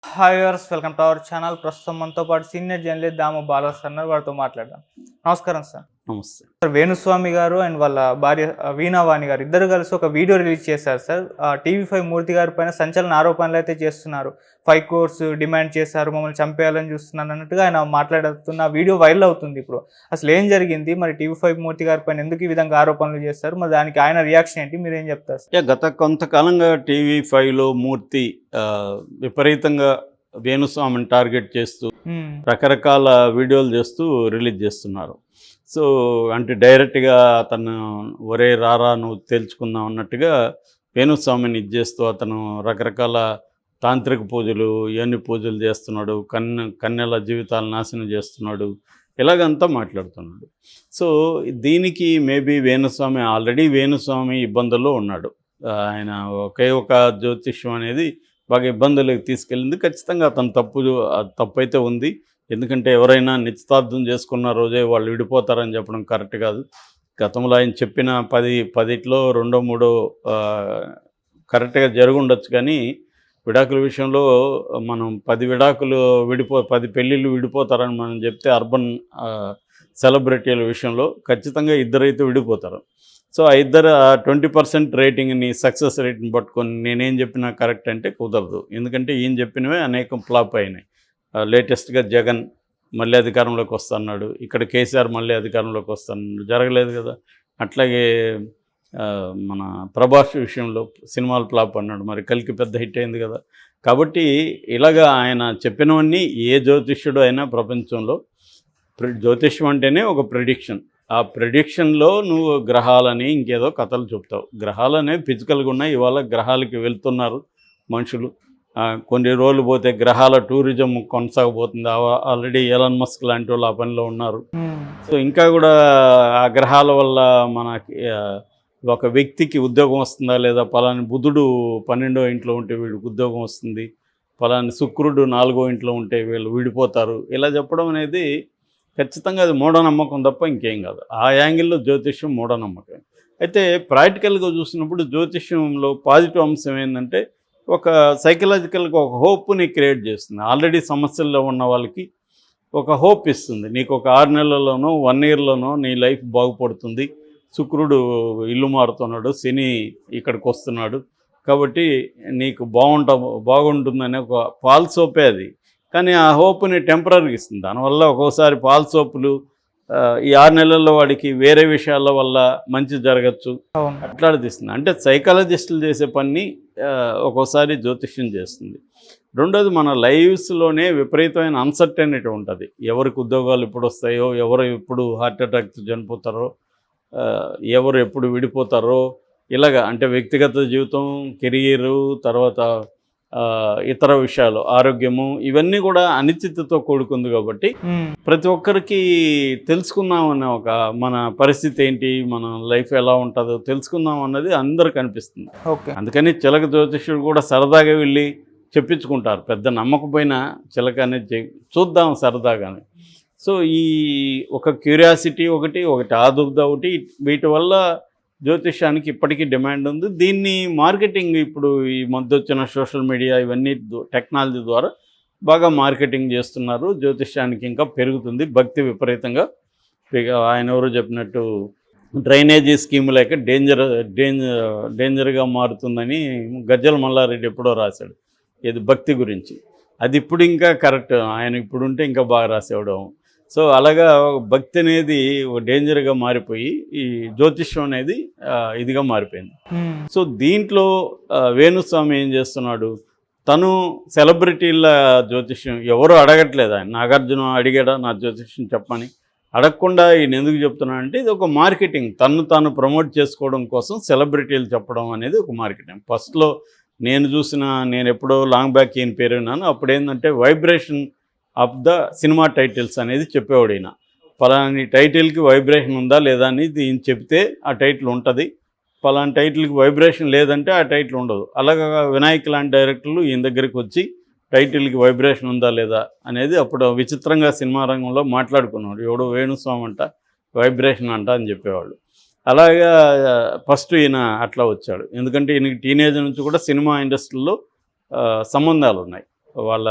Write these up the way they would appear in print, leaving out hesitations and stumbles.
Hi viewers, welcome to our channel. ప్రస్తుతం మనతో పాటు సీనియర్ జర్నలిస్ట్ దాము బాలస్ అన్నారు. వారితో మాట్లాడదాం. నమస్కారం సార్. నమస్తే. సార్, వేణుస్వామి గారు అండ్ వాళ్ళ భార్య వీణావాణి గారు ఇద్దరు కలిసి ఒక వీడియో రిలీజ్ చేశారు సార్. టీవీ5 మూర్తి గారి పైన సంచలన ఆరోపణలు అయితే చేస్తున్నారు. 5 crores డిమాండ్ చేశారు, మమ్మల్ని చంపేయాలని చూస్తున్నారు అన్నట్టుగా ఆయన మాట్లాడుతున్న వీడియో వైరల్ అవుతుంది ఇప్పుడు. అసలు ఏం జరిగింది, మరి టీవీ5 మూర్తి గారి పైన ఎందుకు ఈ విధంగా ఆరోపణలు చేస్తారు, మరి దానికి ఆయన రియాక్షన్ ఏంటి, మీరేం చెప్తారు సార్? గత కొంతకాలంగా టీవీ5లో మూర్తి విపరీతంగా వేణుస్వామిని టార్గెట్ చేస్తూ రకరకాల వీడియోలు చేస్తూ రిలీజ్ చేస్తున్నారు. సో అంటే డైరెక్ట్గా అతను ఒరే రారా నువ్వు తేల్చుకుందాం అన్నట్టుగా వేణుస్వామిని చేస్తూ అతను రకరకాల తాంత్రిక పూజలు ఇవన్నీ పూజలు చేస్తున్నాడు, కన్యల జీవితాలు నాశనం చేస్తున్నాడు, ఇలాగంతా మాట్లాడుతున్నాడు. సో దీనికి మేబీ వేణుస్వామి ఇబ్బందుల్లో ఉన్నాడు. ఆయన ఒకే ఒక జ్యోతిష్యం అనేది బాగా ఇబ్బందులకు తీసుకెళ్ళింది. ఖచ్చితంగా అతను తప్పు అయితే ఉంది. ఎందుకంటే ఎవరైనా నిశ్చితార్థం చేసుకున్న రోజే వాళ్ళు విడిపోతారని చెప్పడం కరెక్ట్ కాదు. గతంలో ఆయన చెప్పిన 10లో 2-3 కరెక్ట్గా జరుగుండొచ్చు, కానీ విడాకుల విషయంలో మనం 10 పెళ్ళిళ్ళు విడిపోతారని మనం చెప్తే అర్బన్ సెలబ్రిటీల విషయంలో ఖచ్చితంగా ఇద్దరైతే విడిపోతారు. సో ఆ ఇద్దరు 20% రేటింగ్ని సక్సెస్ రేట్ని పట్టుకొని నేనేం చెప్పినా కరెక్ట్ అంటే కుదరదు. ఎందుకంటే ఈయన చెప్పినవే అనేకం ఫ్లాప్ అయినాయి. లేటెస్ట్గా జగన్ మళ్ళీ అధికారంలోకి వస్తున్నాడు, ఇక్కడ కేసీఆర్ మళ్ళీ అధికారంలోకి వస్తున్నాడు, జరగలేదు కదా. అట్లాగే మన ప్రభాస్ విషయంలో సినిమాలు ఫ్లాప్ అన్నాడు, మరి కల్కి పెద్ద హిట్ అయింది కదా. కాబట్టి ఇలాగా ఆయన చెప్పినవన్నీ ఏ జ్యోతిష్యుడు అయినా ప్రపంచంలో జ్యోతిష్యం అంటేనే ఒక ప్రెడిక్షన్. ఆ ప్రెడిక్షన్లో నువ్వు గ్రహాలని ఇంకేదో కథలు చెప్తావు. గ్రహాలనే ఫిజికల్గా ఉన్నాయి. ఇవాళ గ్రహాలకి వెళ్తున్నారు మనుషులు. కొన్ని రోజులు పోతే గ్రహాల టూరిజం కొనసాగబోతుంది. ఆల్రెడీ ఎలాన్ మస్క్ లాంటి వాళ్ళు ఆ పనిలో ఉన్నారు. సో ఇంకా కూడా ఆ గ్రహాల వల్ల మనకి ఒక వ్యక్తికి ఉద్యోగం వస్తుందా లేదా, పలాని బుధుడు 12వ ఇంట్లో ఉంటే వీడికి ఉద్యోగం వస్తుంది, పలాని శుక్రుడు 4వ ఇంట్లో ఉంటే వీళ్ళు విడిపోతారు, ఇలా చెప్పడం అనేది ఖచ్చితంగా అది మూఢనమ్మకం తప్ప ఇంకేం కాదు. ఆ యాంగిల్లో జ్యోతిష్యం మూఢనమ్మకం. అయితే ప్రాక్టికల్గా చూసినప్పుడు జ్యోతిష్యంలో పాజిటివ్ అంశం ఏంటంటే ఒక సైకలాజికల్గా ఒక హోప్ని క్రియేట్ చేస్తుంది. ఆల్రెడీ సమస్యల్లో ఉన్న వాళ్ళకి ఒక హోప్ ఇస్తుంది. నీకు ఒక 6 నెలల్లోనో 1 ఇయర్లోనో నీ లైఫ్ బాగుపడుతుంది, శుక్రుడు ఇల్లు మారుతున్నాడు, శని ఇక్కడికి వస్తున్నాడు, కాబట్టి నీకు బాగుంటుందనే ఒక ఫాల్స్ హోపే అది. కానీ ఆ హోప్ని టెంపరీగా ఇస్తుంది. దానివల్ల ఒక్కోసారి ఫాల్స్ హోప్లు ఈ 6 నెలల్లో వాడికి వేరే విషయాల వల్ల మంచి జరగచ్చు, అట్లాడిస్తుంది. అంటే సైకాలజిస్టులు చేసే పని ఒక్కోసారి జ్యోతిష్యం చేస్తుంది. రెండోది, మన లైవ్స్లోనే విపరీతమైన అన్సర్టెనిటీ ఉంటుంది. ఎవరికి ఉద్యోగాలు ఎప్పుడు వస్తాయో, ఎవరు ఎప్పుడు హార్ట్ అటాక్తో చనిపోతారో, ఎవరు ఎప్పుడు విడిపోతారో, ఇలాగా అంటే వ్యక్తిగత జీవితం, కెరియరు, తర్వాత ఇతర విషయాలు, ఆరోగ్యము, ఇవన్నీ కూడా అనిశ్చితతో కూడుకుంది. కాబట్టి ప్రతి ఒక్కరికి తెలుసుకుందాం అనే ఒక మన పరిస్థితి ఏంటి, మన లైఫ్ ఎలా ఉంటుందో తెలుసుకుందాం అన్నది అందరికి అనిపిస్తుంది. అందుకని చిలక జ్యోతిష్యుడు కూడా సరదాగా వెళ్ళి చెప్పించుకుంటారు. పెద్ద నమ్మకపోయినా చిలక అనేది చూద్దాం సరదాగానే. సో ఈ ఒక క్యూరియాసిటీ ఒకటి ఆదుర్ద ఒకటి, వీటి వల్ల జ్యోతిష్యానికి ఇప్పటికీ డిమాండ్ ఉంది. దీన్ని మార్కెటింగ్ ఇప్పుడు ఈ మధ్య వచ్చిన సోషల్ మీడియా ఇవన్నీ టెక్నాలజీ ద్వారా బాగా మార్కెటింగ్ చేస్తున్నారు. జ్యోతిష్యానికి ఇంకా పెరుగుతుంది భక్తి విపరీతంగా. ఆయన ఎవరో చెప్పినట్టు డ్రైనేజీ స్కీమ్ లేక డేంజర్గా మారుతుందని గజ్జల మల్లారెడ్డి ఎప్పుడో రాశాడు, ఇది భక్తి గురించి. అది ఇప్పుడు ఇంకా కరెక్ట్, ఆయన ఇప్పుడు ఉంటే ఇంకా బాగా రాసేవడం. సో అలాగా భక్తి అనేది డేంజర్గా మారిపోయి ఈ జ్యోతిష్యం అనేది ఇదిగా మారిపోయింది. సో దీంట్లో వేణుస్వామి ఏం చేస్తున్నాడు, తను సెలబ్రిటీల జ్యోతిష్యం ఎవరు అడగట్లేదు. ఆయన నాగార్జున అడిగాడా నా జ్యోతిష్యం చెప్పని, అడగకుండా ఈయన ఎందుకు చెప్తున్నాడంటే ఇది ఒక మార్కెటింగ్. తాను ప్రమోట్ చేసుకోవడం కోసం సెలబ్రిటీలు చెప్పడం అనేది ఒక మార్కెటింగ్. ఫస్ట్లో నేను ఎప్పుడో లాంగ్ బ్యాక్ ఈయన పేరు విన్నాను. అప్పుడు ఏంటంటే vibration of the cinema titles అనేది చెప్పేవాడు ఈయన. పలాని టైటిల్కి వైబ్రేషన్ ఉందా లేదా అనేది ఈయన చెప్తే ఆ టైటిల్ ఉంటుంది, పలాని టైటిల్కి వైబ్రేషన్ లేదంటే ఆ టైటిల్ ఉండదు. అలాగా వినాయక్ లాంటి డైరెక్టర్లు ఈయన దగ్గరికి వచ్చి టైటిల్కి వైబ్రేషన్ ఉందా లేదా అనేది అప్పుడు విచిత్రంగా సినిమా రంగంలో మాట్లాడుకున్నాడు. ఎవడో వేణుస్వామి అంట వైబ్రేషన్ అంట అని చెప్పేవాళ్ళు. అలాగా ఫస్ట్ ఈయన అట్లా వచ్చాడు. ఎందుకంటే ఈయనకి టీనేజ్ నుంచి కూడా సినిమా ఇండస్ట్రీలో సంబంధాలు ఉన్నాయి. వాళ్ళ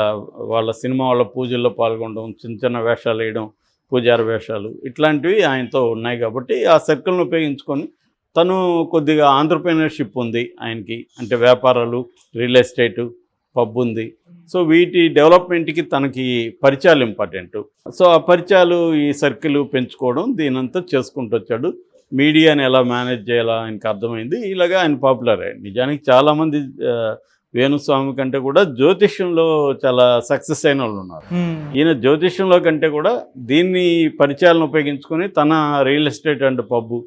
వాళ్ళ సినిమా వాళ్ళ పూజల్లో పాల్గొనడం, చిన్న చిన్న వేషాలు వేయడం, పూజారి వేషాలు ఇట్లాంటివి ఆయనతో ఉన్నాయి కాబట్టి ఆ సర్కిల్ని ఉపయోగించుకొని తను కొద్దిగా ఆంటర్‌ప్రెన్యూర్‌షిప్ ఉంది ఆయనకి. అంటే వ్యాపారాలు, రియల్ ఎస్టేటు, పబ్ ఉంది. సో వీటి డెవలప్‌మెంట్‌కి తనకి పరిచయాలు ఇంపార్టెంటు. సో ఆ పరిచయాలు ఈ సర్కిల్ పెంచుకోవడం దీనంతా చేసుకుంటూ వచ్చాడు. మీడియాని ఎలా మేనేజ్ చేయాలో ఆయనకి అర్థమైంది. ఇలాగా ఆయన పాపులర్ అయ్యాడు. నిజానికి చాలామంది వేణుస్వామి కంటే కూడా జ్యోతిష్యంలో చాలా సక్సెస్ అయిన వాళ్ళు ఉన్నారు. ఈయన జ్యోతిష్యంలో కంటే కూడా దీన్ని పరిచయాలను ఉపయోగించుకొని తన రియల్ ఎస్టేట్ అండ్ పబ్బు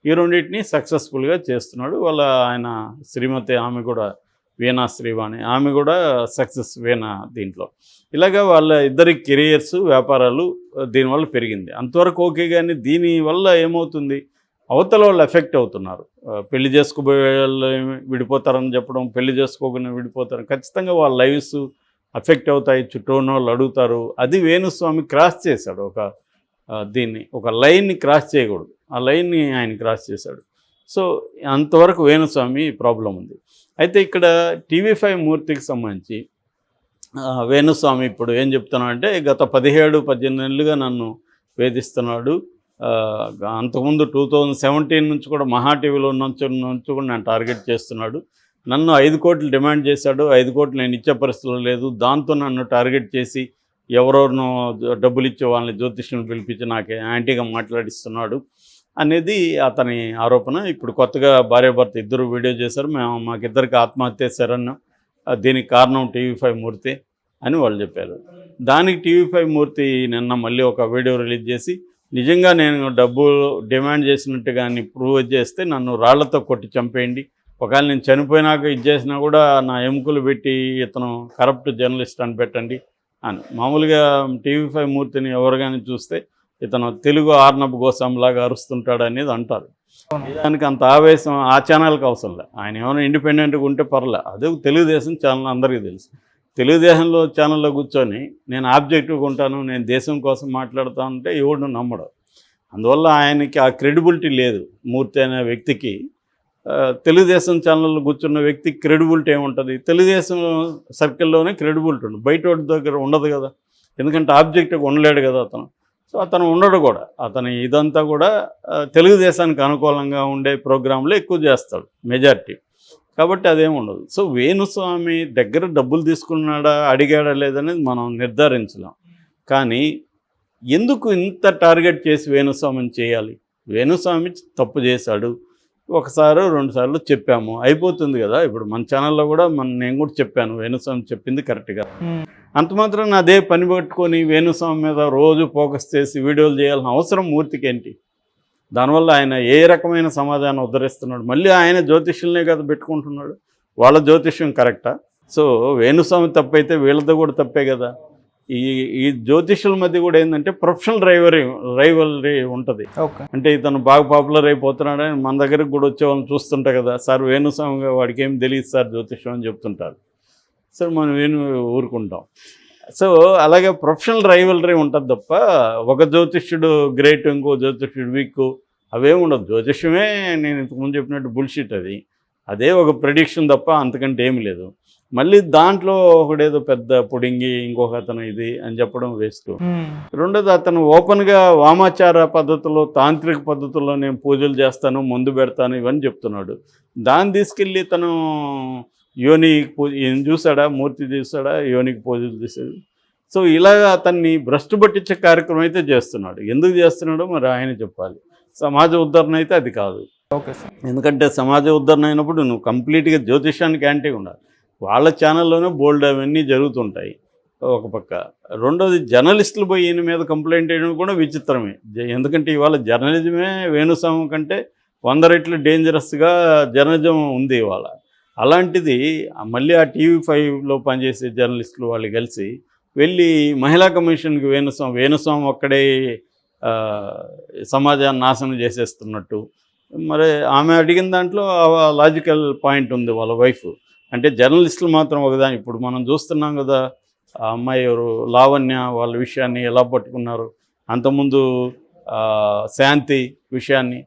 ఈ రెండింటిని సక్సెస్ఫుల్గా చేస్తున్నాడు. వాళ్ళ ఆయన శ్రీమతి ఆమె కూడా వీణా శ్రీవాణి ఆమె కూడా సక్సెస్ వీణా దీంట్లో. ఇలాగా వాళ్ళ ఇద్దరి కెరియర్స్ వ్యాపారాలు దీనివల్ల పెరిగింది. అంతవరకు ఓకే, కానీ దీనివల్ల ఏమవుతుంది, అవతల వాళ్ళు ఎఫెక్ట్ అవుతున్నారు. పెళ్లి చేసుకోబోయే వాళ్ళు విడిపోతారని చెప్పడం, పెళ్లి చేసుకోకుండా విడిపోతారు, ఖచ్చితంగా వాళ్ళ లైవ్స్ అఫెక్ట్ అవుతాయి, చుట్టూ ఉన్న వాళ్ళు అడుగుతారు. అది వేణుస్వామి క్రాస్ చేశాడు. దీన్ని ఒక లైన్ని క్రాస్ చేయకూడదు, ఆ లైన్ని ఆయన క్రాస్ చేశాడు. సో అంతవరకు వేణుస్వామి ప్రాబ్లం ఉంది. అయితే ఇక్కడ టీవీ5 మూర్తికి సంబంధించి వేణుస్వామి ఇప్పుడు ఏం చెప్తున్నాడంటే, గత 17-18 నెలలుగా నన్ను వేధిస్తున్నాడు. అంతకుముందు 2017 నుంచి కూడా మహా టీవీలో నుంచి కూడా నన్ను టార్గెట్ చేస్తున్నాడు. నన్ను 5 కోట్లు డిమాండ్ చేశాడు. 5 కోట్లు నేను ఇచ్చే పరిస్థితుల్లో లేదు. దాంతో నన్ను టార్గెట్ చేసి ఎవరెవరినో డబ్బులు ఇచ్చే వాళ్ళని జ్యోతిష్యం పిలిపించి నాకు యాంటీగా మాట్లాడిస్తున్నాడు అనేది అతని ఆరోపణ. ఇప్పుడు కొత్తగా భార్యాభర్త ఇద్దరు వీడియో చేశారు. మాకిద్దరికి ఆత్మహత్య శరణ్యం, దీనికి కారణం టీవీ5 మూర్తి అని వాళ్ళు చెప్పారు. దానికి టీవీ5 మూర్తి నిన్న మళ్ళీ ఒక వీడియో రిలీజ్ చేసి, నిజంగా నేను డబ్బులు డిమాండ్ చేసినట్టుగా ప్రూవ్ చేస్తే నన్ను రాళ్లతో కొట్టి చంపేయండి, ఒకవేళ నేను చనిపోయినాక ఇది చేసినా కూడా నా ఎముకలు పెట్టి ఇతను కరప్ట్ జర్నలిస్ట్ అని పెట్టండి అని. మామూలుగా టీవీ5 మూర్తిని ఎవరు కానీ చూస్తే ఇతను తెలుగు ఆర్నబ్ గోస్వామిలాగా అరుస్తుంటాడు అనేది అంటారు. దానికి అంత ఆవేశం ఆ ఛానల్కి అవసరం లే. ఆయన ఏమైనా ఇండిపెండెంట్గా ఉంటే పర్లే. అదే తెలుగుదేశం ఛానల్ అందరికీ తెలుసు. తెలుగుదేశంలో ఛానల్లో కూర్చొని నేను ఆబ్జెక్టివ్గా ఉంటాను, నేను దేశం కోసం మాట్లాడుతా ఉంటే ఎవడు నమ్మడు. అందువల్ల ఆయనకి ఆ క్రెడిబిలిటీ లేదు. మూర్తి అనే వ్యక్తికి తెలుగుదేశం ఛానల్లో కూర్చున్న వ్యక్తికి క్రెడిబిలిటీ ఏముంటుంది? తెలుగుదేశం సర్కిల్లోనే క్రెడిబిలిటీ ఉంటుంది, బయట వాడి దగ్గర ఉండదు కదా. ఎందుకంటే ఆబ్జెక్టివ్గా ఉండలేడు కదా అతను. సో అతను ఉండడు కూడా. అతను ఇదంతా కూడా తెలుగుదేశానికి అనుకూలంగా ఉండే ప్రోగ్రాంలు ఎక్కువ చేస్తాడు మెజారిటీ. కాబట్టి అదేమి ఉండదు. సో వేణుస్వామి దగ్గర డబ్బులు తీసుకున్నాడా, అడిగాడా లేదనేది మనం నిర్ధారించలేం. కానీ ఎందుకు ఇంత టార్గెట్ చేసి వేణుస్వామిని చేయాలి? వేణుస్వామి తప్పు చేశాడు, ఒకసారి 2 సార్లు చెప్పాము, అయిపోతుంది కదా. ఇప్పుడు మన ఛానల్లో కూడా నేను కూడా చెప్పాను, వేణుస్వామి చెప్పింది కరెక్ట్గా. అంత మాత్రం అదే పని పట్టుకొని వేణుస్వామి మీద రోజు ఫోకస్ చేసి వీడియోలు చేయాల్సిన అవసరం మూర్తికి ఏంటి? దానివల్ల ఆయన ఏ రకమైన సమాధానం ఉద్ధరిస్తున్నాడు? మళ్ళీ ఆయన జ్యోతిష్యులనే కదా పెట్టుకుంటున్నాడు. వాళ్ళ జ్యోతిష్యం కరెక్టా? సో వేణుస్వామి తప్పైతే వీళ్ళతో కూడా తప్పే కదా. ఈ జ్యోతిష్యుల మధ్య కూడా ఏంటంటే ప్రొఫెషనల్ రైవలరీ ఉంటుంది. అంటే ఇతను బాగా పాపులర్ అయిపోతున్నాడని మన దగ్గరకు కూడా వచ్చే వాళ్ళని చూస్తుంటా కదా, సార్ వేణుస్వామి వాడికి ఏం తెలియదు సార్ జ్యోతిష్యం అని చెప్తుంటారు. సార్ మనం ఊరుకుంటాం. సో అలాగే ప్రొఫెషనల్ రైవలరీ ఉంటుంది తప్ప ఒక జ్యోతిష్యుడు గ్రేట్, ఇంకో జ్యోతిష్యుడు వీక్, అవేమి ఉండదు. జ్యోతిష్యమే నేను ఇంతకుముందు చెప్పినట్టు బుల్షిట్. అదే ఒక ప్రెడిక్షన్ తప్ప అంతకంటే ఏమి లేదు. మళ్ళీ దాంట్లో ఒకడేదో పెద్ద పుడింగి, ఇంకొక అతను ఇది అని చెప్పడం వేస్ట్. రెండోది, అతను ఓపెన్గా వామాచార పద్ధతిలో, తాంత్రిక పద్ధతుల్లో నేను పూజలు చేస్తాను, మందు పెడతాను ఇవన్నీ చెప్తున్నాడు. దాన్ని తీసుకెళ్ళి తను యోని పూజ చూసాడా, మూర్తి చూసాడా యోనికి పూజలు చేసేది? సో ఇలాగ అతన్ని భ్రష్టు పట్టించే కార్యక్రమం అయితే చేస్తున్నాడు. ఎందుకు చేస్తున్నాడో మరి ఆయన చెప్పాలి. సమాజ ఉద్ధరణ అయితే అది కాదు. Okay sir. ఎందుకంటే సమాజ ఉద్ధరణ అయినప్పుడు నువ్వు కంప్లీట్గా జ్యోతిష్యానికి యాంటీ ఉండాలి. వాళ్ళ ఛానల్లోనే బోల్డ్ అవన్నీ జరుగుతుంటాయి ఒక పక్క. రెండోది, జర్నలిస్టులు పోయి ఈయన మీద కంప్లైంట్ చేయడం కూడా విచిత్రమే. ఎందుకంటే ఇవాళ జర్నలిజమే వేణుస్వామి కంటే 100 రెట్లు డేంజరస్గా జర్నలిజం ఉంది ఇవాళ. అలాంటిది మళ్ళీ ఆ టీవీ5లో పనిచేసే జర్నలిస్టులు వాళ్ళు కలిసి వెళ్ళి మహిళా కమిషన్కి వేణుస్వామి ఒక్కడే సమాజాన్ని నాశనం చేసేస్తున్నట్టు. మరి ఆమె అడిగిన దాంట్లో లాజికల్ పాయింట్ ఉంది. వాళ్ళ వైఫ్ అంటే జర్నలిస్టులు మాత్రం ఒకదాని. ఇప్పుడు మనం చూస్తున్నాం కదా, ఆ అమ్మాయి ఎవరు, లావణ్య, వాళ్ళ విషయాన్ని ఎలా పట్టుకున్నారు. అంతకుముందు శాంతి విషయాన్ని